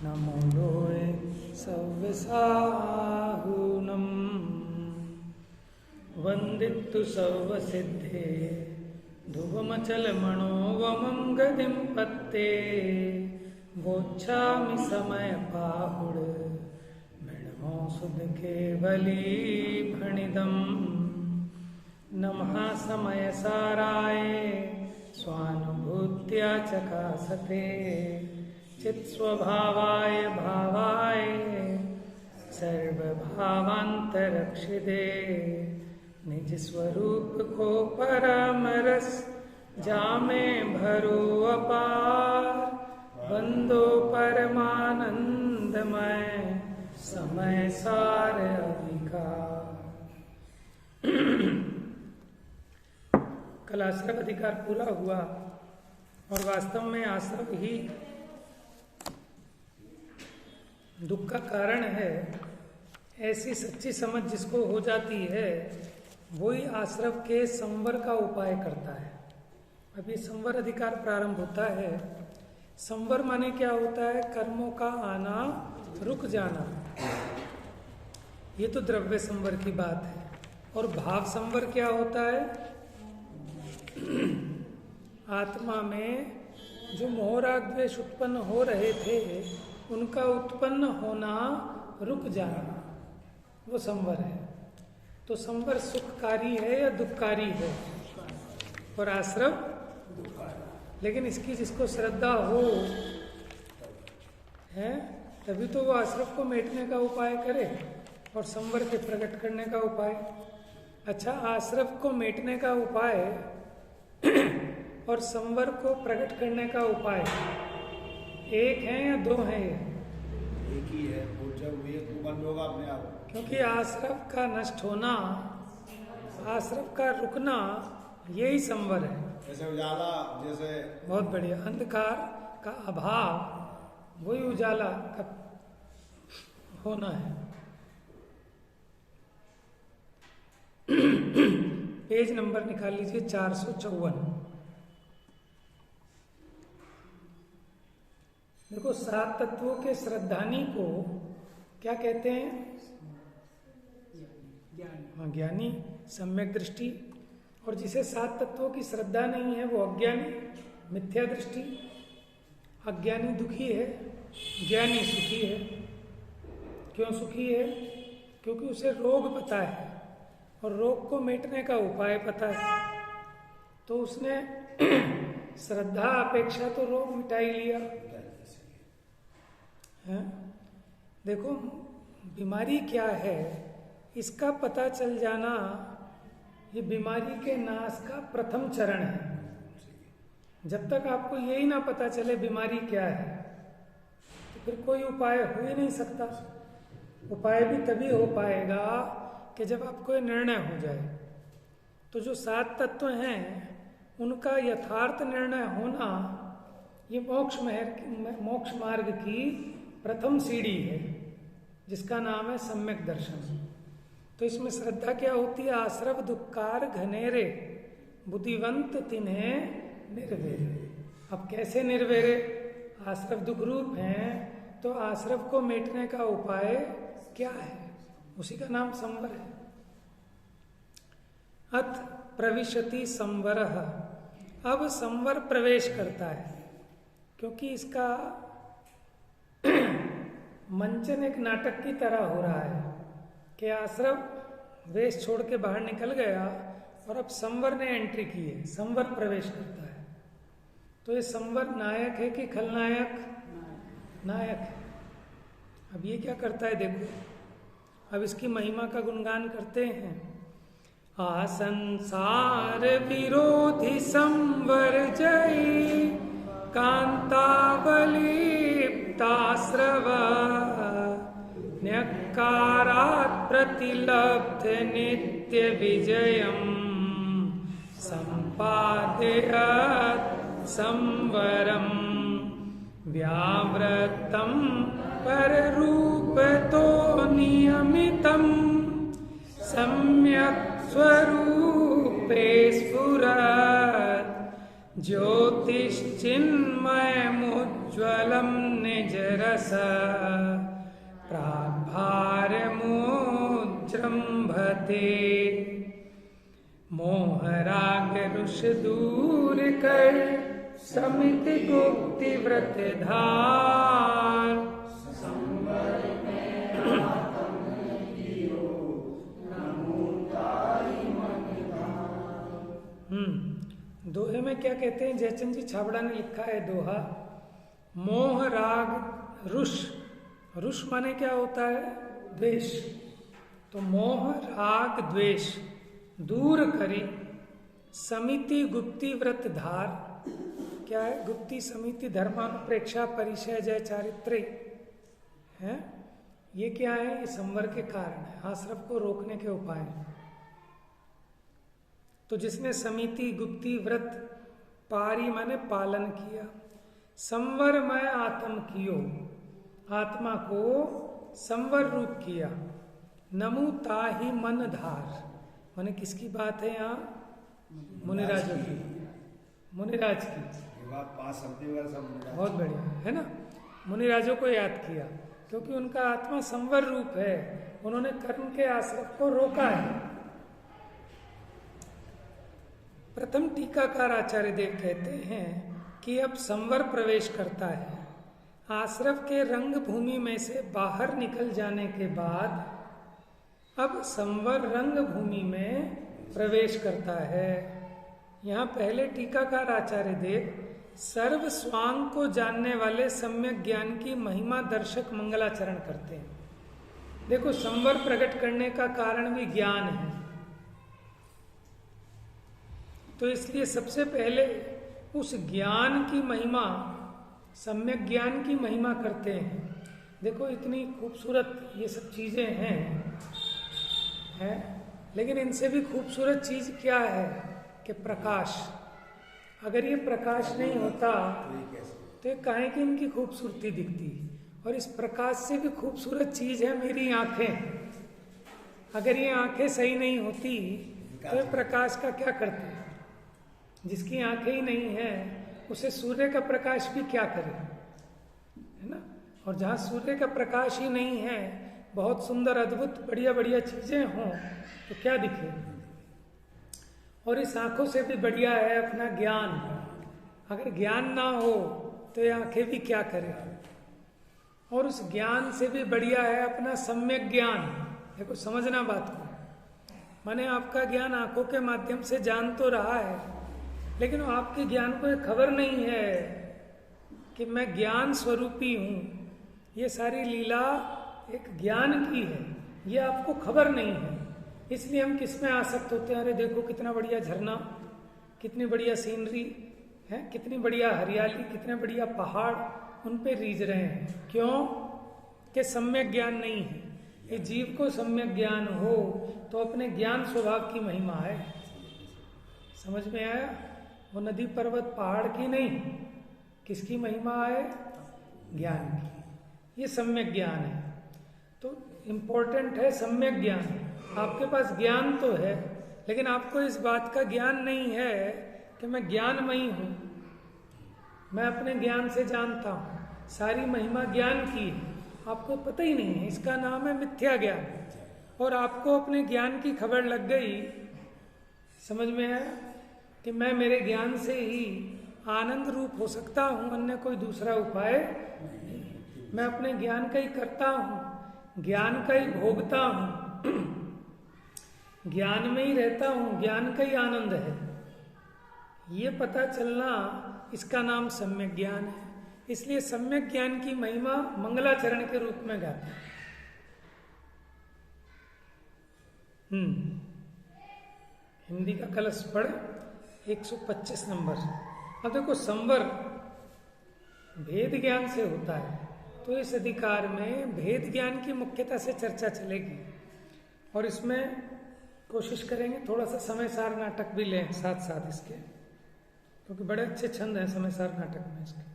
नमो लोये सव्यसाहुनम् वन्दितु सर्वसिद्धे ध्रुवमचलमणोवमं गतिं पत्ते बोच्छामि समयपाहुड मृणमो सुधकेवली भणिदम् नमः समयसाराय स्वानुभूत्या चकासते चित्स्वभावाय भावाय सर्वभावान्तरक्षिते निज स्वरूप को परमरस जामे भरो अपार बंदो परमानंदमय समय सार अधिकार। कल आश्रम अधिकार पूरा हुआ और वास्तव में आश्रम ही दुख का कारण है। ऐसी सच्ची समझ जिसको हो जाती है वही आश्रम के संवर का उपाय करता है। अभी संवर अधिकार प्रारंभ होता है। संवर माने क्या होता है? कर्मों का आना रुक जाना। ये तो द्रव्य संवर की बात है। और भाव संवर क्या होता है? आत्मा में जो मोह राग द्वेष उत्पन्न हो रहे थे उनका उत्पन्न होना रुक जाना, वो संवर है। तो संवर सुखकारी है या दुखकारी है? और आश्रम लेकिन इसकी जिसको श्रद्धा हो है तभी तो वो आश्रम को मेटने का उपाय करे और संवर के प्रकट करने का उपाय। अच्छा, आश्रम को मेटने का उपाय और संवर को प्रकट करने का उपाय एक है या दो है? एक ही है। जब ये तो बंद होगा अपने आप, क्योंकि आश्रम का नष्ट होना, आश्रम का रुकना, यही संवर है। जैसे उजाला, जैसे बहुत बढ़िया। अंधकार का अभाव वही उजाला का होना है। पेज नंबर निकाल लीजिए 454। देखो, 7 तत्वों के श्रद्धानी को क्या कहते हैं? ज्ञानी, सम्यक दृष्टि। और जिसे 7 तत्वों की श्रद्धा नहीं है वो अज्ञानी, मिथ्या दृष्टि। अज्ञानी दुखी है, ज्ञानी सुखी है। क्यों सुखी है? क्योंकि उसे रोग पता है और रोग को मिटने का उपाय पता है। तो उसने श्रद्धा अपेक्षा तो रोग मिटा ही लिया है। देखो, बीमारी क्या है इसका पता चल जाना ये बीमारी के नाश का प्रथम चरण है। जब तक आपको यही ना पता चले बीमारी क्या है तो फिर कोई उपाय हो ही नहीं सकता। उपाय भी तभी हो पाएगा कि जब आपको ये निर्णय हो जाए। तो जो 7 तत्व हैं उनका यथार्थ निर्णय होना ये मोक्ष मार्ग की प्रथम सीढ़ी है, जिसका नाम है सम्यक दर्शन। तो इसमें श्रद्धा क्या होती है? आश्रव दुक्कार घनेरे बुद्धिवंत तिन्हें निर्वेरे। अब कैसे निर्वेरे? आश्रव दुख रूप हैं तो आश्रव को मेटने का उपाय क्या है? उसी का नाम संवर है। अथ प्रविशति संवरः। अब संवर प्रवेश करता है, क्योंकि इसका मंचन एक नाटक की तरह हो रहा है कि आश्रम वेश छोड़ के बाहर निकल गया और अब संवर ने एंट्री की है, संवर प्रवेश करता है। तो ये संवर नायक है कि खलनायक? नायक है। अब ये क्या करता है देखो, अब इसकी महिमा का गुणगान करते हैं। आसंसार विरोधी संवर जयी कांतावलिप्ताश्रव न्यक्कारात् प्रतिलब्ध नित्य विजयम् सम्पादयत् संवरम् व्यावृतं पररूपतो नियमितं सम्यक् स्वरूपे स्फुरत् ज्योतिश्चिन्मयमुज्ज्वलं निजरस प्राग्भारमोजृम्भते मोहराग रुष दूर कर समिति गुप्ति व्रत धार। दोहे में क्या कहते हैं? जयचंद जी छाबड़ा ने लिखा है दोहा, मोह राग रुष। रुष माने क्या होता है? द्वेष। तो मोह राग द्वेष दूर करी समिति गुप्ति व्रत धार। क्या है? गुप्ति समिति धर्मानुप्रेक्षा परिचय जय चारित्र्य है। ये क्या है? ये संवर के कारण है, आश्रव को रोकने के उपाय हैं। तो जिसने समिति गुप्ति व्रत पारी माने पालन किया, संवरमय आत्म कियो, आत्मा को संवर रूप किया, नमु ताहि मन धार। माने किसकी बात है यहाँ? मुनिराजों की, मुनिराज की। बहुत बढ़िया है ना। मुनिराजों को याद किया क्योंकि उनका आत्मा संवर रूप है, उन्होंने कर्म के आश्रय को रोका है। प्रथम टीकाकार आचार्य देव कहते हैं कि अब संवर प्रवेश करता है। आश्रव के रंग भूमि में से बाहर निकल जाने के बाद अब संवर रंग भूमि में प्रवेश करता है। यहाँ पहले टीकाकार आचार्य देव सर्व स्वांग को जानने वाले सम्यक ज्ञान की महिमा दर्शक मंगलाचरण करते हैं। देखो, संवर प्रकट करने का कारण भी ज्ञान है, तो इसलिए सबसे पहले उस ज्ञान की महिमा, सम्यक ज्ञान की महिमा करते हैं। देखो, इतनी खूबसूरत ये सब चीजें हैं, लेकिन इनसे भी खूबसूरत चीज क्या है कि प्रकाश। अगर ये प्रकाश नहीं होता तो ये काहे की इनकी खूबसूरती दिखती। और इस प्रकाश से भी खूबसूरत चीज है मेरी आंखें। अगर ये आंखें सही नहीं होती तो ये प्रकाश का क्या करते हैं? जिसकी आंखें ही नहीं है उसे सूर्य का प्रकाश भी क्या करे, है ना। और जहाँ सूर्य का प्रकाश ही नहीं है, बहुत सुंदर अद्भुत बढ़िया बढ़िया चीजें हों तो क्या दिखे। और इस आंखों से भी बढ़िया है अपना ज्ञान। अगर ज्ञान ना हो तो ये आंखें भी क्या करें। और उस ज्ञान से भी बढ़िया है अपना सम्यक ज्ञान। देखो, समझना बात को। माने आपका ज्ञान आंखों के माध्यम से जान तो रहा है, लेकिन आपके ज्ञान को ये खबर नहीं है कि मैं ज्ञान स्वरूपी हूं। ये सारी लीला एक ज्ञान की है, ये आपको खबर नहीं है। इसलिए हम किस में आसक्त होते हैं? अरे देखो कितना बढ़िया झरना, कितनी बढ़िया सीनरी है, कितनी बढ़िया हरियाली, कितने बढ़िया पहाड़, उन पे रीझ रहे हैं। क्यों? कि सम्यक ज्ञान नहीं है। ये जीव को सम्यक ज्ञान हो तो अपने ज्ञान स्वभाव की महिमा है। समझ में आया? वो नदी पर्वत पहाड़ की नहीं, किसकी महिमा है? ज्ञान की। ये सम्यक ज्ञान है। तो इम्पोर्टेंट है सम्यक ज्ञान। आपके पास ज्ञान तो है, लेकिन आपको इस बात का ज्ञान नहीं है कि मैं ज्ञानमयी हूं, मैं अपने ज्ञान से जानता हूं। सारी महिमा ज्ञान की है, आपको पता ही नहीं है। इसका नाम है मिथ्या ज्ञान। और आपको अपने ज्ञान की खबर लग गई, समझ में आया कि मैं मेरे ज्ञान से ही आनंद रूप हो सकता हूं, अन्य कोई दूसरा उपाय नहीं। मैं अपने ज्ञान का ही करता हूं, ज्ञान का ही भोगता हूं, ज्ञान में ही रहता हूं, ज्ञान का ही आनंद है। ये पता चलना, इसका नाम सम्यक ज्ञान है। इसलिए सम्यक ज्ञान की महिमा मंगलाचरण के रूप में गाते हैं। हिंदी का कलश पढ़ 125 नंबर। अब देखो, संवर भेद ज्ञान से होता है, तो इस अधिकार में भेद ज्ञान की मुख्यता से चर्चा चलेगी। और इसमें कोशिश करेंगे थोड़ा सा समय सार नाटक भी लें साथ साथ इसके, क्योंकि बड़े अच्छे छंद हैं समय सार नाटक में इसके।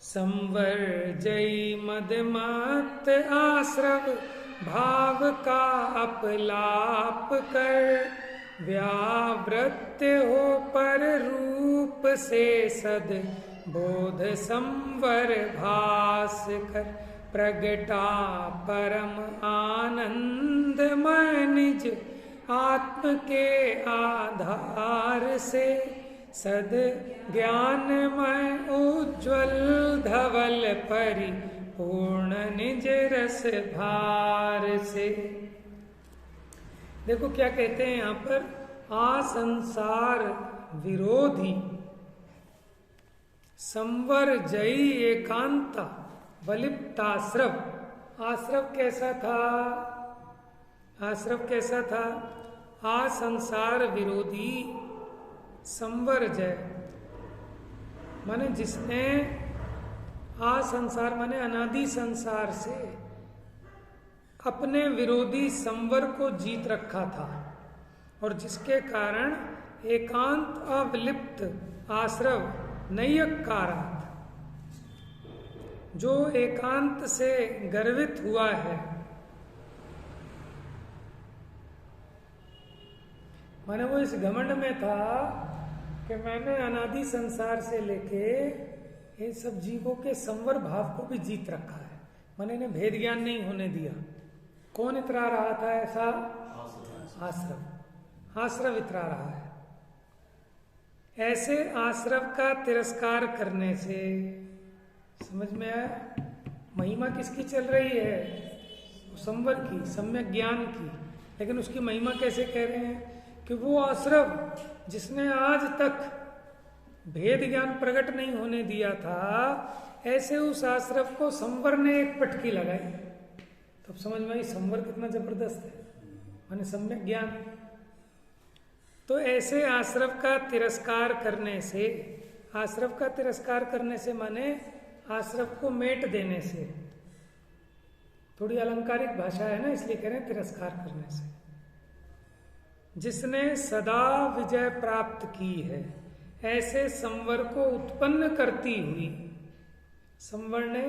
संवर जय मदमत आश्रव भाव का अपलाप कर, व्यावृत्त हो पर रूप से सद बोध संवर भास कर प्रगटा परम आनंद निज आत्म के आधार से सद ज्ञानमय उज्ज्वल धवल परिपूर्ण निज रस भार से। देखो क्या कहते हैं यहाँ पर, आसंसार विरोधी संवर जयी एकांता वलिप्ताश्रव। आश्रव कैसा था? आश्रव कैसा था? आसंसार विरोधी संवर जय माने जिसने आसंसार माने अनादि संसार से अपने विरोधी संवर को जीत रखा था और जिसके कारण एकांत अविलिप्त आश्रव नैयकारात्, जो एकांत से गर्वित हुआ है, माने वो इस घमंड में था कि मैंने अनादि संसार से लेके इन सब जीवों के संवर भाव को भी जीत रखा है, माने इन्हें भेद ज्ञान नहीं होने दिया। कौन इतरा रहा था ऐसा? आश्रव। आश्रव इतरा रहा है। ऐसे आश्रव का तिरस्कार करने से, समझ में आया? महिमा किसकी चल रही है? संवर की, सम्यक ज्ञान की। लेकिन उसकी महिमा कैसे कह रहे हैं कि वो आश्रव जिसने आज तक भेद ज्ञान प्रकट नहीं होने दिया था, ऐसे उस आश्रव को संवर ने एक पटकी लगाई। तब समझ में आई संवर कितना जबरदस्त है, माने सम्यक ज्ञान। तो ऐसे आश्रव का तिरस्कार करने से, आश्रव का तिरस्कार करने से माने आश्रव को मेट देने से, थोड़ी अलंकारिक भाषा है ना, इसलिए कह रहे हैं तिरस्कार करने से। जिसने सदा विजय प्राप्त की है, ऐसे संवर को उत्पन्न करती हुई, संवर ने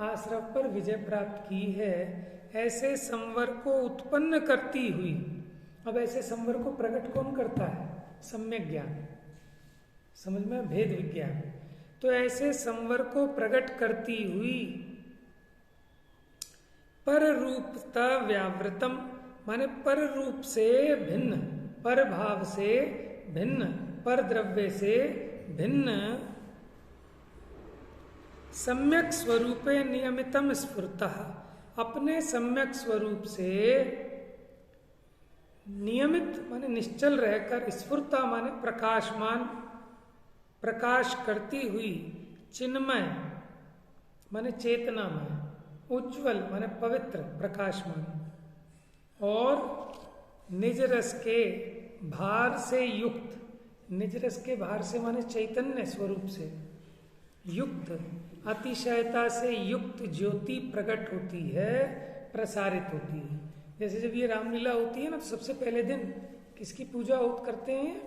आश्रव पर विजय प्राप्त की है, ऐसे संवर को उत्पन्न करती हुई। अब ऐसे संवर को प्रकट कौन करता है? सम्यक ज्ञान, समझ में? भेद विज्ञान। तो ऐसे संवर को प्रकट करती हुई पर रूपता व्यावृतम माने पर रूप से भिन्न, पर भाव से भिन्न, पर द्रव्य से भिन्न, सम्यक स्वरूपे नियमितम स्फुरतः, अपने सम्यक स्वरूप से नियमित माने निश्चल रहकर, स्फुरता माने प्रकाशमान, प्रकाश करती हुई, चिन्मय माने चेतनामय, उज्ज्वल माने पवित्र प्रकाशमान, और निज रस के भार से युक्त, निज रस के भार से माने चैतन्य स्वरूप से युक्त, अतिशयता से युक्त ज्योति प्रकट होती है, प्रसारित होती है। जैसे जब ये रामलीला होती है ना, तो सबसे पहले दिन किसकी पूजा करते हैं?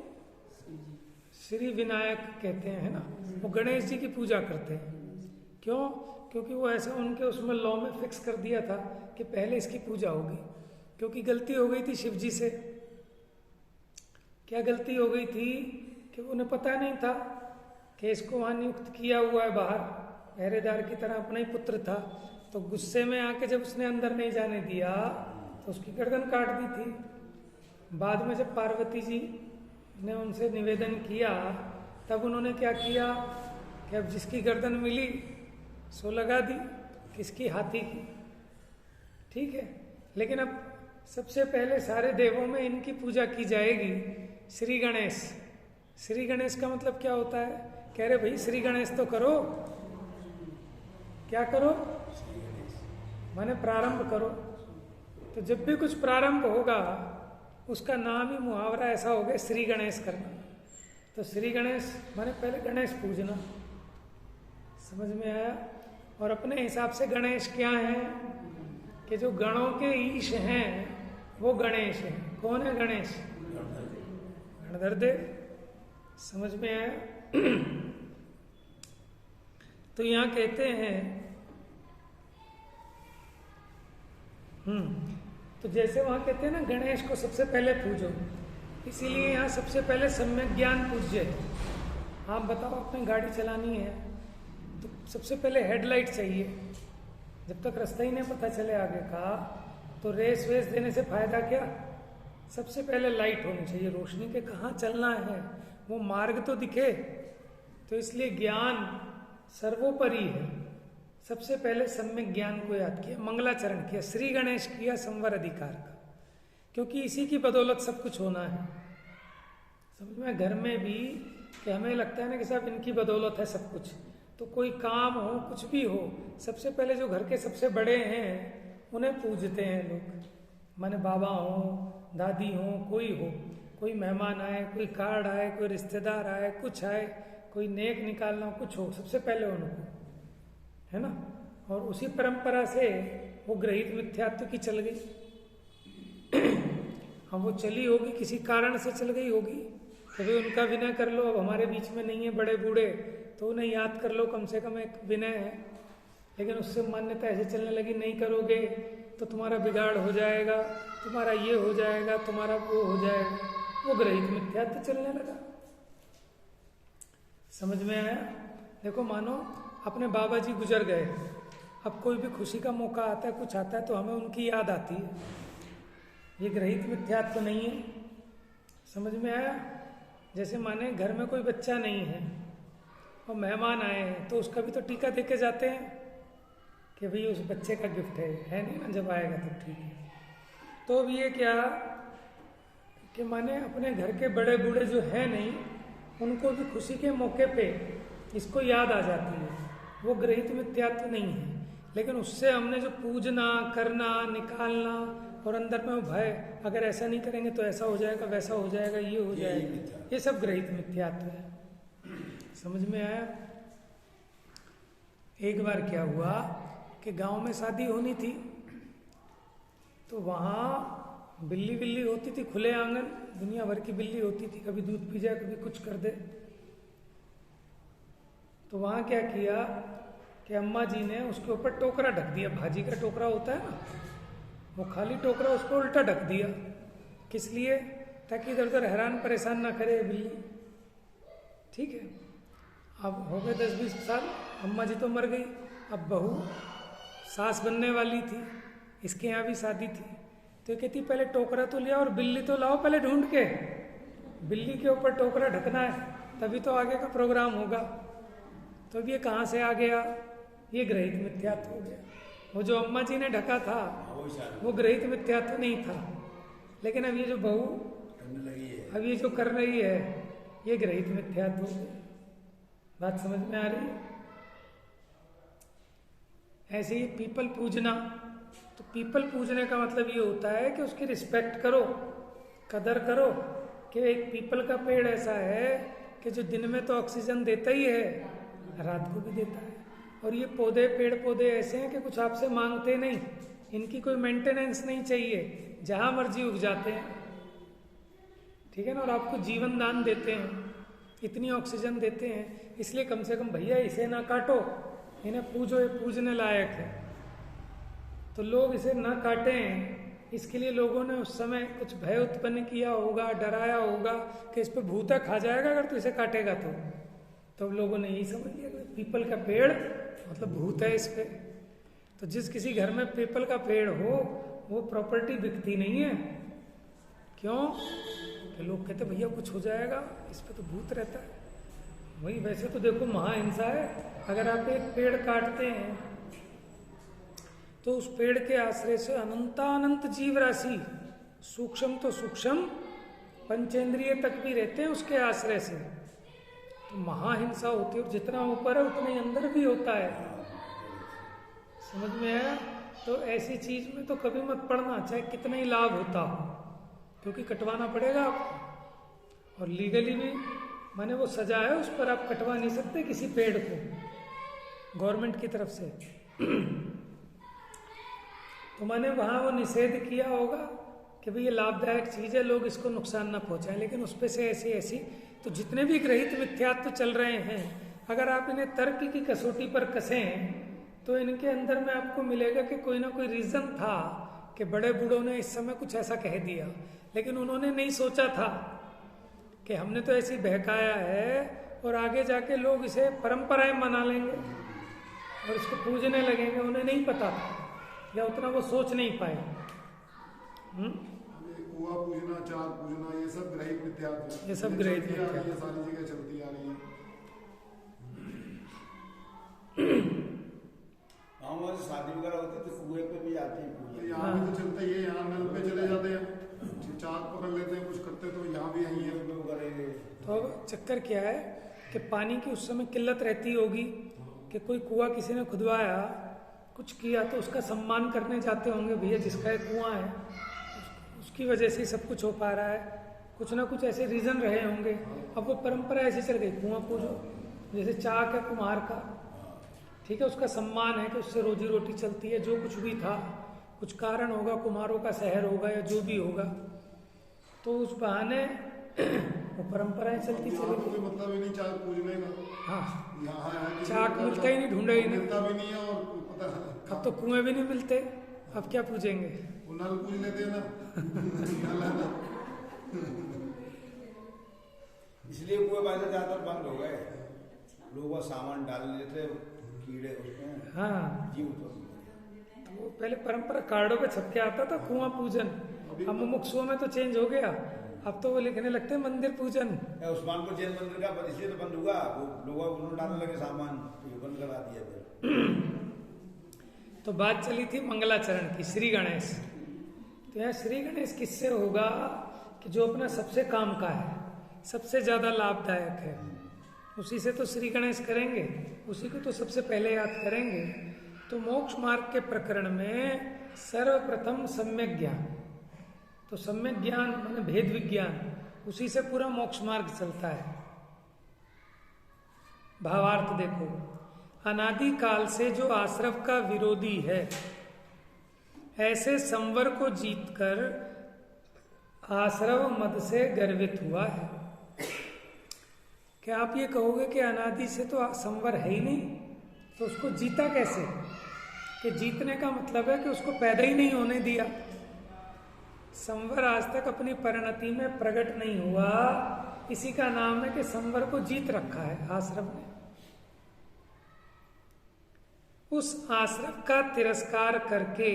श्री विनायक कहते हैं, है ना? वो गणेश जी की पूजा करते हैं। क्यों? क्योंकि वो ऐसा उनके उसमें लॉ में फिक्स कर दिया था कि पहले इसकी पूजा होगी। क्योंकि गलती हो गई थी शिव जी से। क्या गलती हो गई थी? कि उन्हें पता नहीं था कि इसको वहां नियुक्त किया हुआ है बाहर, पहरेदार की तरह अपना ही पुत्र था। तो गुस्से में आके जब उसने अंदर नहीं जाने दिया तो उसकी गर्दन काट दी थी। बाद में जब पार्वती जी ने उनसे निवेदन किया, तब उन्होंने क्या किया कि अब जिसकी गर्दन मिली सो लगा दी, किसकी? हाथी की। ठीक है, लेकिन अब सबसे पहले सारे देवों में इनकी पूजा की जाएगी, श्री गणेश। श्री गणेश का मतलब क्या होता है? कह रहे भाई श्री गणेश तो करो। क्या करो? माने प्रारंभ करो। तो जब भी कुछ प्रारंभ होगा उसका नाम ही मुहावरा ऐसा हो गया, श्री गणेश करना। तो श्री गणेश माने पहले गणेश पूजना। समझ में आया? और अपने हिसाब से गणेश क्या है कि जो गणों के ईश हैं वो गणेश है। कौन है गणेश? गणधर देव। समझ में आया? तो यहां कहते हैं तो जैसे वहां कहते हैं ना गणेश को सबसे पहले पूजो, इसीलिए यहाँ सबसे पहले सम्यक ज्ञान पूज्य है। आप बताओ, अपनी गाड़ी चलानी है सबसे पहले हेडलाइट चाहिए। जब तक रास्ता ही नहीं पता चले आगे का, तो रेस वेस देने से फायदा क्या। सबसे पहले लाइट होनी चाहिए, रोशनी के कहाँ चलना है, वो मार्ग तो दिखे। तो इसलिए ज्ञान सर्वोपरि है। सबसे पहले सम्यक ज्ञान को याद किया, मंगलाचरण किया, श्री गणेश किया, संवर अधिकार का, क्योंकि इसी की बदौलत सब कुछ होना है। समझ में, घर में भी कि हमें लगता है ना कि साहब इनकी बदौलत है सब कुछ, तो कोई काम हो कुछ भी हो, सबसे पहले जो घर के सबसे बड़े हैं उन्हें पूजते हैं लोग। माने बाबा हो, दादी हो, कोई मेहमान आए, कोई कार्ड आए, कोई रिश्तेदार आए, कुछ आए, कोई नेक निकालना हो, कुछ हो, सबसे पहले उनको, है ना। और उसी परंपरा से वो ग्रहित मिथ्यात्व की चल गई। हाँ, वो चली होगी, किसी कारण से चल गई होगी। कभी उनका विनय कर लो, अब हमारे बीच में नहीं है बड़े बूढ़े, तो उन्हें याद कर लो, कम से कम एक विनय है। लेकिन उससे मान्यता ऐसे चलने लगी, नहीं करोगे तो तुम्हारा बिगाड़ हो जाएगा, तुम्हारा ये हो जाएगा, तुम्हारा वो हो जाएगा। वो ग्रहित मिथ्यात्व चलने लगा। समझ में आया। देखो, मानो अपने बाबा जी गुजर गए, अब कोई भी खुशी का मौका आता है, कुछ आता है, तो हमें उनकी याद आती है। ये ग्रहित मिथ्यात्व नहीं है। समझ में आया। जैसे माने घर में कोई बच्चा नहीं है और मेहमान आए हैं, तो उसका भी तो टीका देके जाते हैं कि भाई उस बच्चे का गिफ्ट है नहीं ना, जब आएगा तब ठीक है। तो अब ये क्या कि माने अपने घर के बड़े बूढ़े जो है नहीं, उनको भी खुशी के मौके पे इसको याद आ जाती है। वो ग्रहित मिथ्यात्व नहीं है। लेकिन उससे हमने जो पूजना, करना, निकालना और अंदर में वो भय, अगर ऐसा नहीं करेंगे तो ऐसा हो जाएगा, वैसा हो जाएगा, ये हो जाएगा, ये सब ग्रहित मिथ्यात्व है। समझ में आया। एक बार क्या हुआ कि गांव में शादी होनी थी, तो वहां बिल्ली बिल्ली होती थी, खुले आंगन, दुनिया भर की बिल्ली होती थी, कभी दूध पी जाए, कभी कुछ कर दे। तो वहां क्या किया कि अम्मा जी ने उसके ऊपर टोकरा ढक दिया, भाजी का टोकरा होता है ना, वो खाली टोकरा, उसको उल्टा ढक दिया। किस लिए? ताकि इधर उधर हैरान परेशान ना करे बिल्ली। ठीक है। अब हो गए 10-20 साल, अम्मा जी तो मर गई, अब बहू सास बनने वाली थी, इसके यहाँ भी शादी थी। तो कहती पहले टोकरा तो लिया और बिल्ली तो लाओ पहले ढूंढ के, बिल्ली के ऊपर टोकरा ढकना है, तभी तो आगे का प्रोग्राम होगा। तो अब ये कहाँ से आ गया? ये ग्रहित मिथ्यात्व हो गया। वो जो अम्मा जी ने ढका था वो ग्रहित मिथ्यात्व नहीं था, लेकिन अब ये जो बहू अब ये जो कर रही है, ये ग्रहित मिथ्यात्व हो गया। बात समझ में आ रही है? ऐसे ही पीपल पूजना, तो पीपल पूजने का मतलब ये होता है कि उसकी रिस्पेक्ट करो, कदर करो। कि एक पीपल का पेड़ ऐसा है कि जो दिन में तो ऑक्सीजन देता ही है, रात को भी देता है। और ये पौधे, पेड़ पौधे ऐसे हैं कि कुछ आपसे मांगते नहीं, इनकी कोई मेंटेनेंस नहीं चाहिए, जहां मर्जी उग जाते हैं। ठीक है ना। और आपको जीवन दान देते हैं, इतनी ऑक्सीजन देते हैं, इसलिए कम से कम भैया इसे ना काटो, इन्हें पूजो, ये पूजने लायक है। तो लोग इसे ना काटें, इसके लिए लोगों ने उस समय कुछ भय उत्पन्न किया होगा, डराया होगा कि इस पे भूत खा जाएगा अगर तू इसे काटेगा तो लोगों ने यही समझ लिया कि पीपल का पेड़ मतलब भूत है इस पे। तो जिस किसी घर में पीपल का पेड़ हो, वो प्रॉपर्टी बिकती नहीं है। क्यों? कि लोग कहते भैया कुछ हो जाएगा, इस पे तो भूत रहता है। वही वैसे तो देखो महाहिंसा है। अगर आप एक पेड़ काटते हैं तो उस पेड़ के आश्रय से अनंतानंत जीव राशि, सूक्ष्म तो सूक्ष्म, पंचेंद्रिय तक भी रहते हैं उसके आश्रय से। तो महाहिंसा होती है, और जितना ऊपर है उतना ही अंदर भी होता है। समझ में आया? तो ऐसी चीज में तो कभी मत पड़ना, चाहे कितना ही लाभ होता हो, क्योंकि कटवाना पड़ेगा आपको। और लीगली भी माने वो सजा है, उस पर आप कटवा नहीं सकते किसी पेड़ को गवर्नमेंट की तरफ से। तो मैंने वहां वो निषेध किया होगा कि भाई ये लाभदायक चीज है, लोग इसको नुकसान ना पहुंचाएं, लेकिन उस पे से ऐसी तो जितने भी ग्रहित मिथ्यात्व चल रहे हैं, अगर आप इन्हें तर्क की कसौटी पर कसें तो इनके अंदर में आपको मिलेगा कि कोई ना कोई रीजन था कि बड़े बूढ़ों ने इस समय कुछ ऐसा कह दिया, लेकिन उन्होंने नहीं सोचा था कि हमने तो ऐसी बहकाया है और आगे जाके लोग इसे परंपराएं मना लेंगे। और इसको पूजने लगेंगे, उन्हें नहीं पता था या उतना वो सोच नहीं पाए। कुआं पूजना, चाक पूजना, ये सब ग्रहित मिथ्या, ये सब ग्रहित मिथ्या, ये सारी जगह चलती आ रही है। गाँव में शादी वगैरह होती तो कुएं पे भी आते हैं पूजा। यहाँ भी तो चलता ही है, यहाँ नल पे चले जाते हैं, चाक पकड़ लेते हैं, कुछ करते तो यहाँ भी यही है। तो अब चक्कर क्या है कि पानी की उस समय किल्लत रहती होगी कि कोई कुआं किसी ने खुदवाया, कुछ किया तो उसका सम्मान करने जाते होंगे, भैया जिसका एक कुआं है उसकी वजह से सब कुछ हो पा रहा है, कुछ ना कुछ ऐसे रीजन रहे होंगे। अब वो परंपरा ऐसी चल गई, कुआं पूजो, जैसे चाक है कुम्हार का, ठीक है, उसका सम्मान है कि उससे रोजी रोटी चलती है, जो कुछ भी था कुछ कारण होगा, कुम्हारों का शहर होगा या जो भी होगा, तो उस बहाने वो परंपराएं चलती चली। कोई मतलब ही नहीं चाक पूजने का। हाँ, यहाँ चाक मिलता ही नहीं, ढूंढा ही नहीं, मिलता भी नहीं है, और पता अब तो कुएं भी नहीं मिलते, अब क्या पूजेंगे? वो नल पूज लेते हैं ना। नल है ना। इसलिए कुएं बाजार ज्यादातर बंद हो गए, लोग वो सामान डाल लेते कीड़े उसमें। हाँ, जीव तो पहले परंपरा कार्डों पे छप के आता था कुआं पूजन, अब मुमुक्षुओं में तो चेंज हो गया, अब तो वो लिखने लगते हैं मंदिर पूजन। उस्मानपुर जैन मंदिर का इसलिए तो बंद हुआ, वो लोग उन्होंने डालने लगे सामान, तो बंद करा दिया फिर। तो बात चली थी मंगलाचरण की, श्री गणेश। तो यहाँ श्री गणेश किससे होगा कि जो अपना सबसे काम का है, सबसे ज्यादा लाभदायक है, उसी से तो श्री गणेश करेंगे, उसी को तो सबसे पहले याद करेंगे। तो मोक्ष मार्ग के प्रकरण में सर्वप्रथम सम्यक ज्ञान, तो सम्यक ज्ञान माने भेद विज्ञान, उसी से पूरा मोक्ष मार्ग चलता है। भावार्थ देखो, अनादि काल से जो आश्रव का विरोधी है, ऐसे संवर को जीतकर आश्रव मद से गर्वित हुआ है। क्या आप ये कहोगे कि अनादि से तो संवर है ही नहीं, तो उसको जीता कैसे? कि जीतने का मतलब है कि उसको पैदा ही नहीं होने दिया। संवर आज तक अपनी परिणति में प्रकट नहीं हुआ, इसी का नाम है कि संवर को जीत रखा है आश्रम ने। उस आश्रम का तिरस्कार करके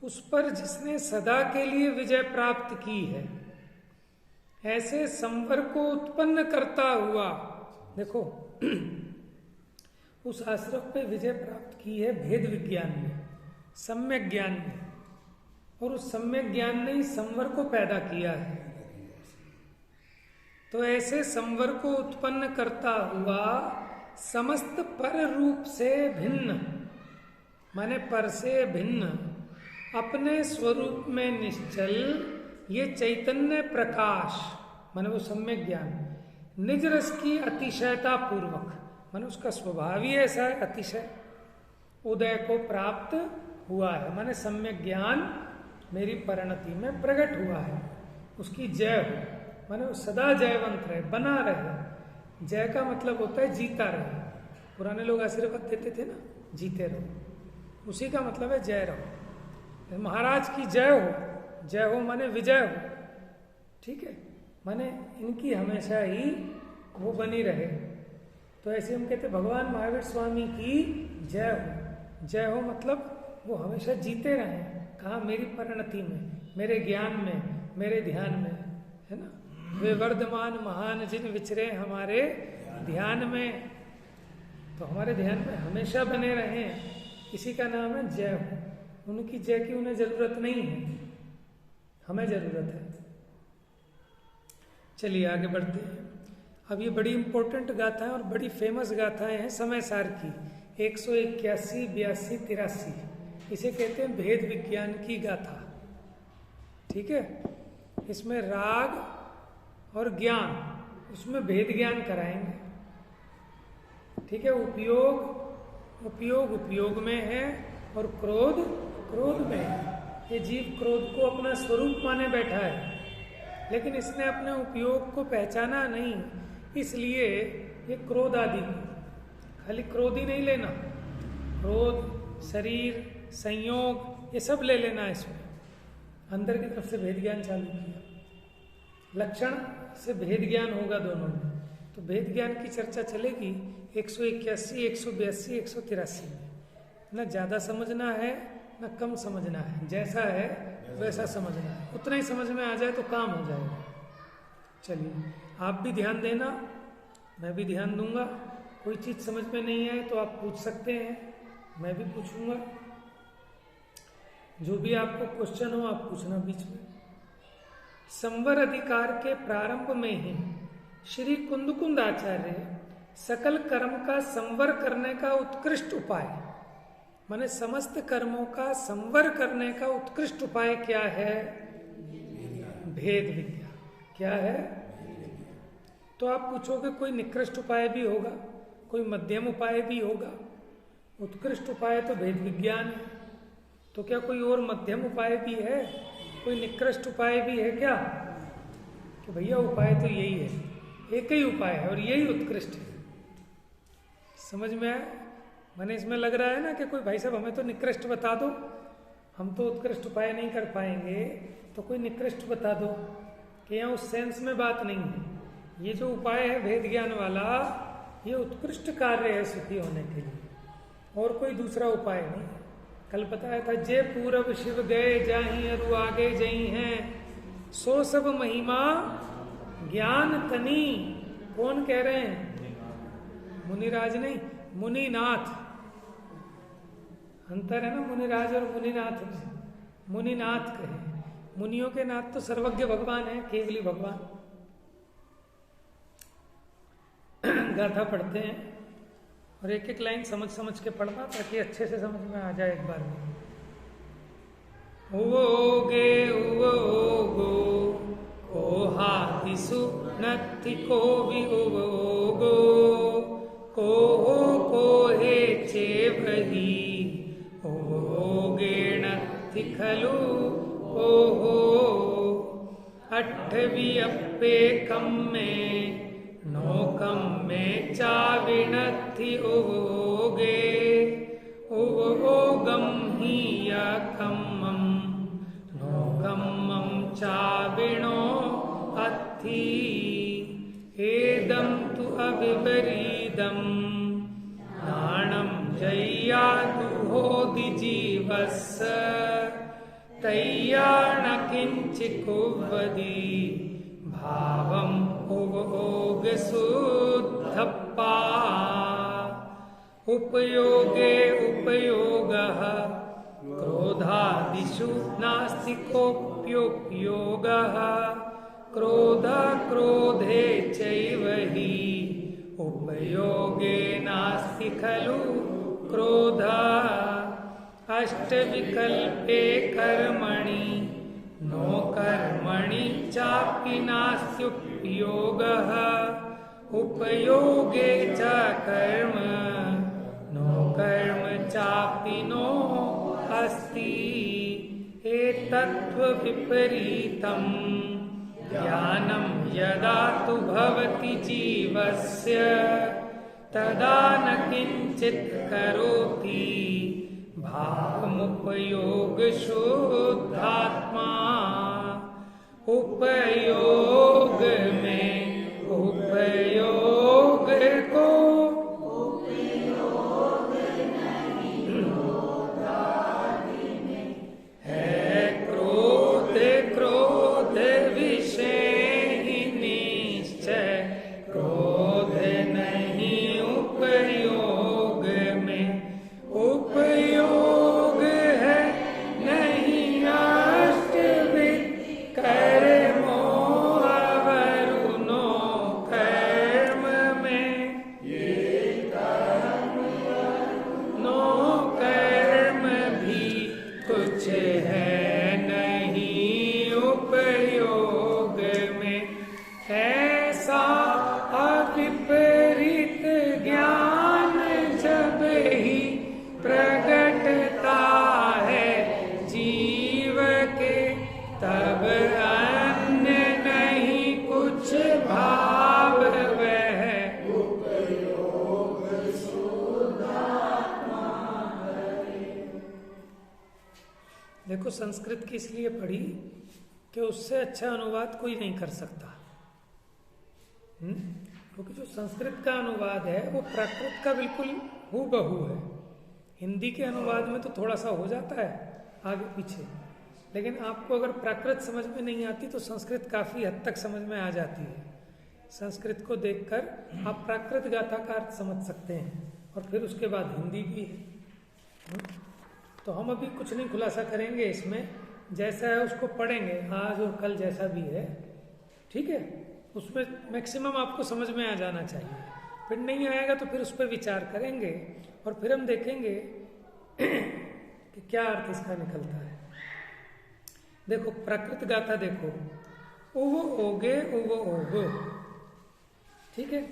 उस पर जिसने सदा के लिए विजय प्राप्त की है, ऐसे संवर को उत्पन्न करता हुआ, देखो उस आश्रम पे विजय प्राप्त की है भेद विज्ञान में, सम्यक ज्ञान में, और उस सम्यक ज्ञान ने ही संवर को पैदा किया है। तो ऐसे संवर को उत्पन्न करता हुआ समस्त पर रूप से भिन्न, माने पर से भिन्न, अपने स्वरूप में निश्चल ये चैतन्य प्रकाश, माने वो सम्यक ज्ञान, निज रस की अतिशयता पूर्वक, माने उसका स्वभाव ही ऐसा है अतिशय, उदय को प्राप्त हुआ है। माने सम्यक ज्ञान मेरी परिणति में प्रकट हुआ है, उसकी जय हो, माने वो सदा जयवंत रहे, बना रहे। जय का मतलब होता है जीता रहे। पुराने लोग आशीर्वाद देते थे ना, जीते रहो, उसी का मतलब है जय रहो। महाराज की जय हो, जय हो माने विजय हो, ठीक है, माने इनकी हमेशा ही वो बनी रहे। तो ऐसे हम कहते भगवान महावीर स्वामी की जय हो। जय हो मतलब वो हमेशा जीते रहे। कहा? मेरी परिणति में, मेरे ज्ञान में, मेरे ध्यान में, है ना। वे वर्धमान महान जिन विचरे हमारे ध्यान में, तो हमारे ध्यान में हमेशा बने रहे, इसी का नाम है जय हो। उनकी जय की उन्हें जरूरत नहीं है, हमें जरूरत है। चलिए आगे बढ़ते हैं। अब ये बड़ी इंपॉर्टेंट गाथाएं और बड़ी फेमस गाथाएं हैं समय सार की, 181, 82, 83, इसे कहते हैं भेद विज्ञान की गाथा, ठीक है। इसमें राग और ज्ञान, उसमें भेद ज्ञान कराएंगे, ठीक है। उपयोग उपयोग में है और क्रोध क्रोध में है। ये जीव क्रोध को अपना स्वरूप माने बैठा है, लेकिन इसने अपने उपयोग को पहचाना नहीं, इसलिए ये क्रोध आदि, खाली क्रोध ही नहीं लेना, क्रोध, शरीर, संयोग, ये सब ले लेना। इसमें अंदर की तरफ से भेद ज्ञान चालू किया, लक्षण से भेद ज्ञान होगा दोनों में। तो तो भेद ज्ञान की चर्चा चलेगी 181, 182, 183 में। न ज़्यादा समझना है न कम समझना है, जैसा है वैसा समझना है, उतना ही समझ में आ जाए तो काम हो जाएगा। चलिए, आप भी ध्यान देना, मैं भी ध्यान दूंगा। कोई चीज़ समझ में नहीं आए तो आप पूछ सकते हैं, मैं भी पूछूंगा। जो भी आपको क्वेश्चन हो आप पूछना बीच में। संवर अधिकार के प्रारंभ में ही श्री कुंदकुंद आचार्य सकल कर्म का संवर करने का उत्कृष्ट उपाय, माने समस्त कर्मों का संवर करने का उत्कृष्ट उपाय क्या है? भेद विद्या। क्या है? तो आप पूछोगे कोई निकृष्ट उपाय भी होगा, कोई मध्यम उपाय भी होगा। उत्कृष्ट उपाय तो भेद विज्ञान है, तो क्या कोई और मध्यम उपाय भी है, कोई निकृष्ट उपाय भी है क्या? कि भैया उपाय तो यही है, एक ही उपाय है और यही उत्कृष्ट है। समझ में आया? मैंने इसमें लग रहा है ना कि कोई भाई साहब हमें तो निकृष्ट बता दो, हम तो उत्कृष्ट उपाय नहीं कर पाएंगे, तो कोई निकृष्ट बता दो। कि यहाँ उस सेंस में बात नहीं है। ये जो उपाय है भेद ज्ञान वाला, ये उत्कृष्ट कार्य है सुखी होने के लिए, और कोई दूसरा उपाय नहीं। कल बताया था, जे पूरब शिव गए जाही अरु आगे जई हैं, सो सब महिमा ज्ञान तनी। कौन कह रहे हैं? मुनिराज नहीं, मुनिनाथ। अंतर है ना मुनिराज और मुनिनाथ में। मुनिनाथ कहे, मुनियों के नाथ तो सर्वज्ञ भगवान है, केवली भगवान। गाथा पढ़ते हैं और एक एक लाइन समझ समझ के पढ़ना, ताकि अच्छे से समझ में आ जाए एक बार में। उवोगे उवोगो कोहादिसु नत्ति को भी उवोगो कोहो कोहे चेवहि उवोगे नत्ति खलु कोहो अट्ठवी अप्पे कम में नोकम में चाविनत्थि उवोगे उवोगम ही यकम्मम नोकम्मम चाविनो अत्थि एदम तु अविपरीदम नाणम जय्या दुहोदि जीवस्य तय्या न किंचित् कुवदी भावम उवोग शुद्धप्पा उपयोगे उपयोगः क्रोधादिषु नास्ति कोऽप्योपयोगः क्रोध क्रोधे चैव हि उपयोगे नास्ति खलु क्रोधः अष्टविकल्पे कर्मणि नो कर्मणि चापि नास्त्युपयोगः उपयोगे च कर्म नो कर्म चापि नो अस्ति एतत्त्व विपरीतं ज्ञानं यदा तु भवति जीवस्य तदा न किंचित् करोति भावमुपयोग शुद्धात्मा उपयोग में उपयोग को है क्रोध क्रोध विषय ही निश्चय क्रोध नहीं उपयोग में उपयोग है नहीं अष्टविद कर्मो अवरुणो कर्म में ये कर्म नो कर्म भी कुछ है नहीं उपयोग में ऐसा अविपरीत ज्ञान जब ही प्रकटता है जीव के तब अन्य नहीं कुछ भाव वह उपयोग शुद्धात्मा। देखो संस्कृत की इसलिए पढ़ी कि उससे अच्छा अनुवाद कोई नहीं कर सकता। क्योंकि जो संस्कृत का अनुवाद है वो प्राकृत का बिल्कुल हूबहू है। हिंदी के अनुवाद में तो थोड़ा सा हो जाता है आगे पीछे, लेकिन आपको अगर प्राकृत समझ में नहीं आती तो संस्कृत काफी हद तक समझ में आ जाती है। संस्कृत को देखकर आप प्राकृत गाथा का अर्थ समझ सकते हैं, और फिर उसके बाद हिंदी भी है। तो हम अभी कुछ नहीं खुलासा करेंगे इसमें, जैसा है उसको पढ़ेंगे आज और कल जैसा भी है, ठीक है। उसमें मैक्सिमम आपको समझ में आ जाना चाहिए, फिर नहीं आएगा तो फिर उस पर विचार करेंगे और फिर हम देखेंगे कि क्या अर्थ इसका निकलता है। देखो प्राकृत गाथा देखो, उव ओगे उव ओगो, ठीक है।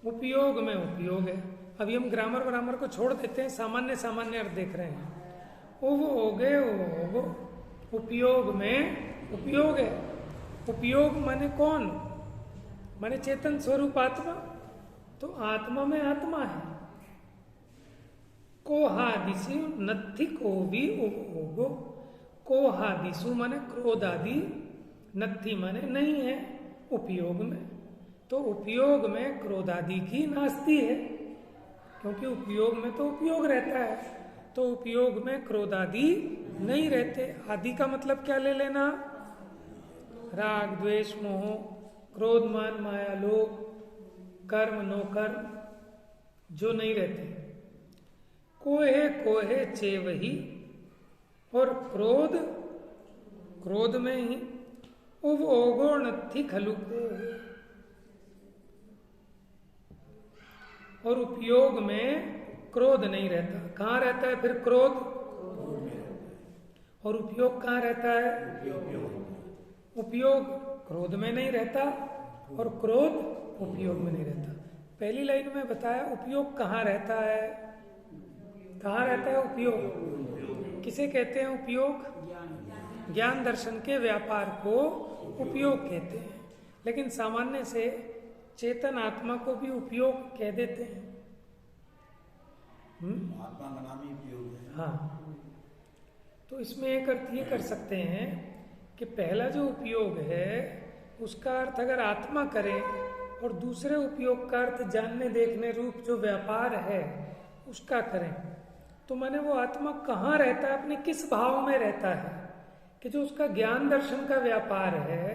उपयोग में उपयोग है। अभी हम ग्रामर को छोड़ देते हैं, सामान्य सामान्य अर्थ देख रहे हैं। उव ओगे उव ओगो, उपयोग में उपयोग है। उपयोग माने कौन? माने चेतन स्वरूप आत्मा। तो आत्मा में आत्मा है। कोहादिशु नत्थि को भी उगो। कोहादिशु माने क्रोध आदि, नत्थि माने नहीं है उपयोग में। तो उपयोग में क्रोध आदि की नास्ति है, क्योंकि उपयोग में तो उपयोग रहता है, तो उपयोग में क्रोध आदि नहीं रहते। आदि का मतलब क्या ले लेना? राग द्वेष मोह, क्रोध मान माया लोभ, कर्म नो कर्म, जो नहीं रहते। कोहे कोहे चेवही, और क्रोध क्रोध में ही। उव ओगो नत्थि खलु को, और उपयोग में क्रोध नहीं रहता। कहाँ रहता है फिर क्रोध? और उपयोग कहाँ रहता है? उपयोग क्रोध में नहीं रहता और क्रोध उपयोग में नहीं रहता। पहली लाइन में बताया उपयोग कहाँ रहता है। कहाँ रहता है उपयोग? किसे कहते हैं उपयोग? ज्ञान दर्शन के व्यापार को उपयोग कहते हैं, लेकिन सामान्य से चेतन आत्मा को भी उपयोग कह देते हैं। आत्मा का नाम ही उपयोग है। हाँ, तो इसमें एक अर्थ ये कर सकते हैं कि पहला जो उपयोग है उसका अर्थ अगर आत्मा करें, और दूसरे उपयोग का अर्थ जानने देखने रूप जो व्यापार है उसका करें, तो माने वो आत्मा कहाँ रहता है, अपने किस भाव में रहता है। कि जो उसका ज्ञान दर्शन का व्यापार है,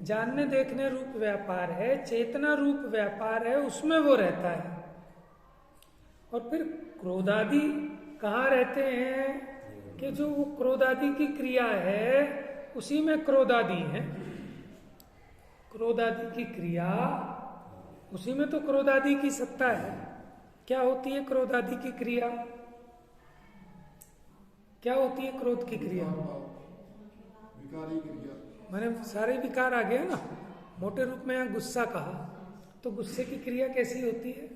जानने देखने रूप व्यापार है, चेतना रूप व्यापार है, उसमें वो रहता है। और फिर क्रोधादि कहाँ रहते हैं? कि जो वो क्रोधादि की क्रिया है उसी में क्रोधादि है। क्रोधादि की क्रिया उसी में तो क्रोधादि की सत्ता है। क्या होती है क्रोधादि की क्रिया? क्या होती है क्रोध की क्रिया? विकारी क्रिया। मैंने सारे विकार आ गए ना। मोटे रूप में यहाँ गुस्सा कहा, तो गुस्से की क्रिया कैसी होती है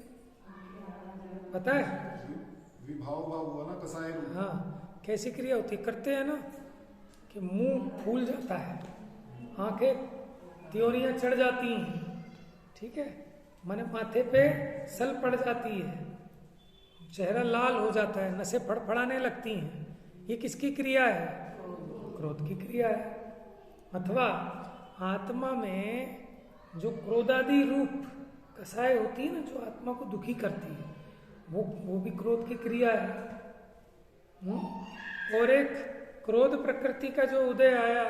पता है? विभाव भाव हुआ ना, कसाय रूप। हाँ, कैसी क्रिया होती है? करते हैं ना कि मुंह फूल जाता है, आंखें त्योरियां चढ़ जाती हैं, ठीक है, माने माथे पे सल पड़ जाती है, चेहरा लाल हो जाता है, नसें फड़फड़ाने लगती हैं। ये किसकी क्रिया है? क्रोध की क्रिया है। अथवा आत्मा में जो क्रोधादि रूप कसाय होती है ना, जो आत्मा को दुखी करती है, वो भी क्रोध की क्रिया है। और एक क्रोध प्रकृति का जो उदय आया,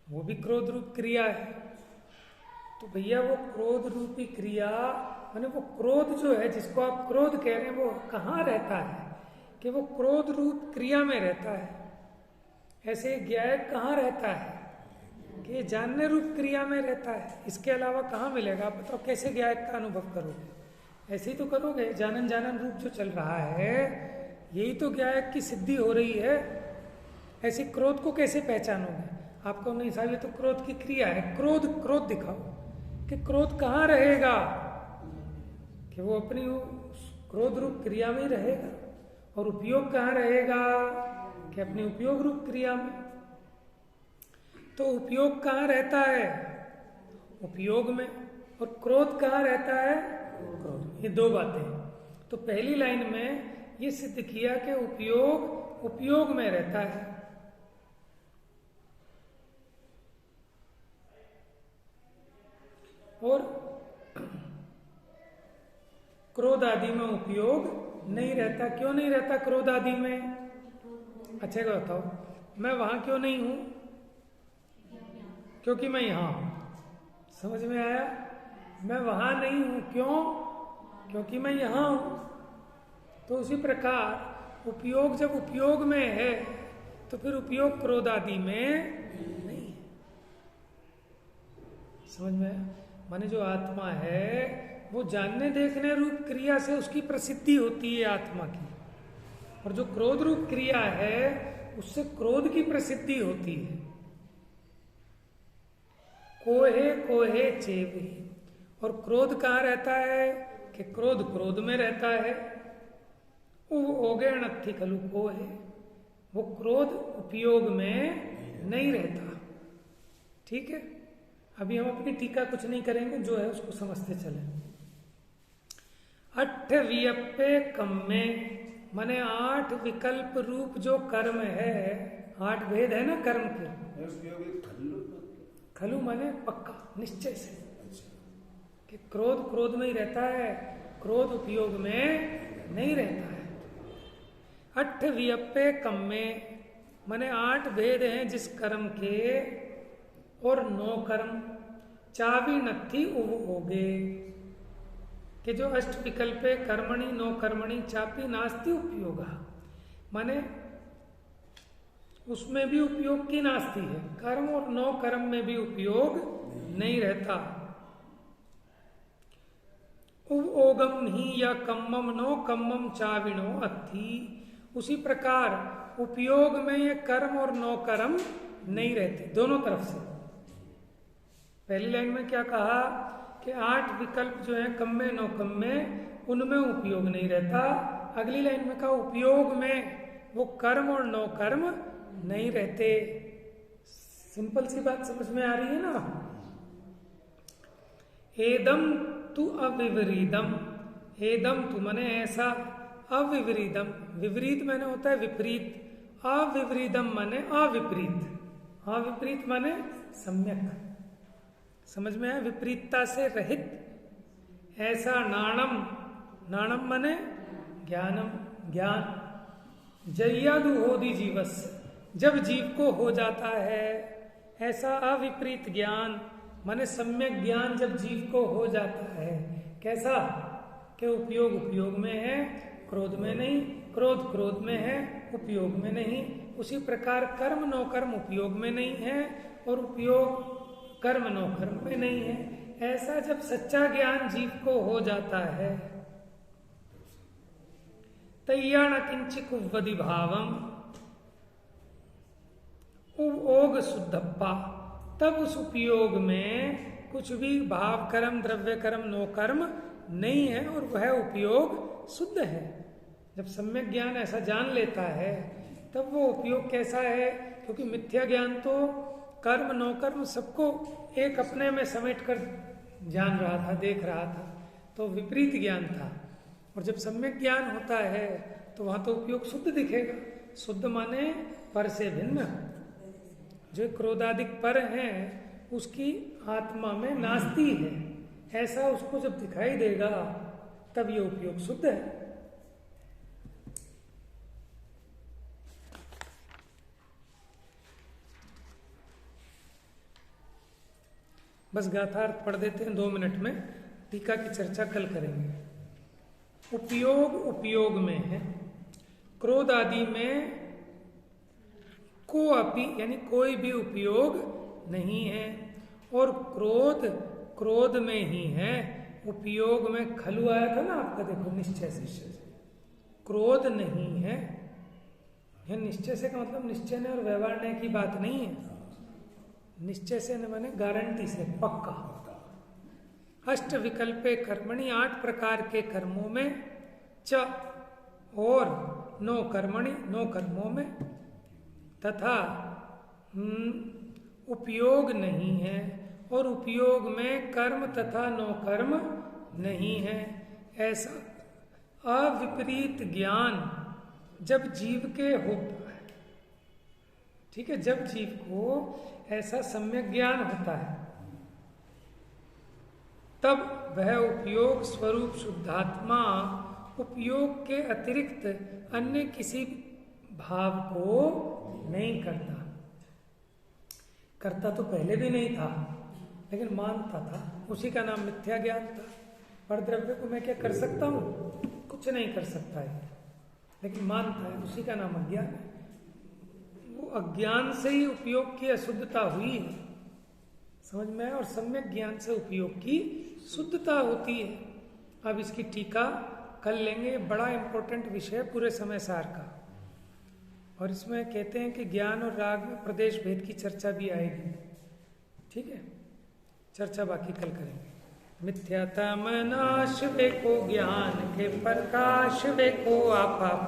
वो भी क्रोध रूप क्रिया है। तो भैया वो क्रोध रूपी क्रिया, माने वो क्रोध जो है जिसको आप क्रोध कह रहे हैं, वो कहाँ रहता है? कि वो क्रोध रूप क्रिया में रहता है। ऐसे ज्ञायक कहाँ रहता है? कि जानने रूप क्रिया में रहता है। इसके अलावा कहाँ मिलेगा? आप बताओ कैसे ज्ञायक का अनुभव करोगे? ऐसे ही तो करोगे। जानन जानन रूप जो चल रहा है, यही तो ज्ञायक की सिद्धि हो रही है। ऐसे क्रोध को कैसे पहचानोगे? आपको नहीं साहब ये तो क्रोध की क्रिया है। क्रोध क्रोध दिखाओ कि क्रोध कहाँ रहेगा, कि वो अपनी क्रोध रूप क्रिया में ही रहेगा। और उपयोग कहाँ रहेगा? कि अपनी उपयोग रूप क्रिया में। तो उपयोग कहाँ रहता है? उपयोग में। और क्रोध कहाँ रहता है? क्रोध। ये दो बातें। तो पहली लाइन में ये सिद्ध किया कि उपयोग उपयोग में रहता है। और क्रोध आदि में उपयोग नहीं रहता। क्यों नहीं रहता क्रोध आदि में? अच्छा को बताओ, मैं वहां क्यों नहीं हूं? क्योंकि मैं यहां हूं। समझ में आया? मैं वहां नहीं हूं, क्यों? क्योंकि मैं यहां हूं। तो उसी प्रकार उपयोग जब उपयोग में है तो फिर उपयोग क्रोध आदि में नहीं है। समझ में आया? माने जो आत्मा है वो जानने देखने रूप क्रिया से उसकी प्रसिद्धि होती है आत्मा की, और जो क्रोध रूप क्रिया है उससे क्रोध की प्रसिद्धि होती है। कोहे कोहे चेवी, और क्रोध कहाँ रहता है? कि क्रोध क्रोध में रहता है। ओगे अनथी खलु कोहे, वो क्रोध उपयोग में नहीं रहता। ठीक है, अभी हम अपनी टीका कुछ नहीं करेंगे, जो है उसको समझते चले। अट्ठ वियप्पे कम्मे, माने 8 विकल्प रूप जो कर्म है, 8 भेद है ना कर्म के। खलु माने पक्का, निश्चय से, कि क्रोध क्रोध में ही रहता है, क्रोध उपयोग में नहीं रहता है। अट्ठ वियप्पे कम्मे, माने 8 भेद हैं जिस कर्म के, और 9 कर्म। चावी नत्थी उव होगे, कि जो अष्ट विकल्पे कर्मणि 9 कर्मणि चापी नास्ति उपयोगा, माने उसमें भी उपयोग की नास्ती है। कर्म और 9 कर्म में भी उपयोग नहीं रहता। ओगम ही या कम्मम नो कम्मम चाविणो अत्थी, उसी प्रकार उपयोग में ये कर्म और 9 कर्म नहीं रहते दोनों तरफ से। पहली लाइन में क्या कहा कि 8 विकल्प जो है कम्मे 9 कम्मे, उनमें उपयोग नहीं रहता। अगली लाइन में कहा उपयोग में वो कर्म और 9 कर्म नहीं रहते। सिंपल सी बात समझ में आ रही है ना? एदम तु अविपरीतम, एदम तु माने ऐसा, अविपरीतम विपरीत माने होता है विपरीत, अविपरीतम माने अविपरीत, अविपरीत माने सम्यक। समझ में आया? विपरीतता से रहित ऐसा नाणम, नाणम माने ज्ञानम, ज्ञान। जय्यादु होदि जीवस, जब जीव को हो जाता है ऐसा अविपरीत ज्ञान, माने सम्यक ज्ञान जब जीव को हो जाता है। कैसा? कि उपयोग उपयोग में है, क्रोध में नहीं, क्रोध क्रोध में है, उपयोग में नहीं। उसी प्रकार कर्म 9 कर्म उपयोग में नहीं है, और उपयोग कर्म 9 कर्म में नहीं है। ऐसा जब सच्चा ज्ञान जीव को हो जाता है, तय्याण किंचिक उवदि भावम ओग शुद्धप्पा, तब उस उपयोग में कुछ भी भाव कर्म द्रव्य कर्म 9 कर्म नहीं है, और वह उपयोग शुद्ध है। जब सम्यक ज्ञान ऐसा जान लेता है तब वो उपयोग कैसा है? क्योंकि मिथ्या ज्ञान तो कर्म 9 कर्म सबको एक अपने में समेट कर जान रहा था, देख रहा था, तो विपरीत ज्ञान था। और जब सम्यक ज्ञान होता है तो वहां तो उपयोग शुद्ध दिखेगा। शुद्ध माने पर से भिन्न, जो क्रोधादिक पर हैं उसकी आत्मा में नास्ती है, ऐसा उसको जब दिखाई देगा तब ये उपयोग शुद्ध है। बस गाथार्थ पढ़ देते हैं 2 मिनट में, टीका की चर्चा कल करेंगे। उपयोग उपयोग में है, क्रोध आदि में को अपि यानी कोई भी उपयोग नहीं है, और क्रोध क्रोध में ही है। उपयोग में खलु आया था ना आपका, देखो निश्चय से, क्रोध नहीं है। यह निश्चय से का मतलब निश्चय ने और व्यवहार ने की बात नहीं है। निश्चय से न माने गारंटी से, पक्का। अष्ट विकल्पे कर्मणि 8 प्रकार के कर्मों में, च और 9 कर्मणि 9 कर्मों में, तथा उपयोग नहीं है, और उपयोग में कर्म तथा 9 कर्म नहीं है। ऐसा अविपरीत ज्ञान जब जीव के होता है, ठीक है, जब जीव को ऐसा सम्यक ज्ञान होता है तब वह उपयोग स्वरूप शुद्धात्मा उपयोग के अतिरिक्त अन्य किसी भाव को नहीं करता। करता तो पहले भी नहीं था, लेकिन मानता था, उसी का नाम मिथ्या ज्ञान था। पर द्रव्य को मैं क्या कर सकता हूँ? कुछ नहीं कर सकता है, लेकिन मानता है, उसी का नाम अज्ञान है। वो अज्ञान से ही उपयोग की अशुद्धता हुई है, समझ में है? और सम्यक ज्ञान से उपयोग की शुद्धता होती है। अब इसकी टीका कल लेंगे, बड़ा इंपॉर्टेंट विषय पूरे समय सार का। और इसमें कहते हैं कि ज्ञान और राग में प्रदेश भेद की चर्चा भी आएगी। ठीक है, चर्चा बाकी कल करेंगे। मिथ्यात्म नाश देखो ज्ञान के प्रकाश देखो आपा।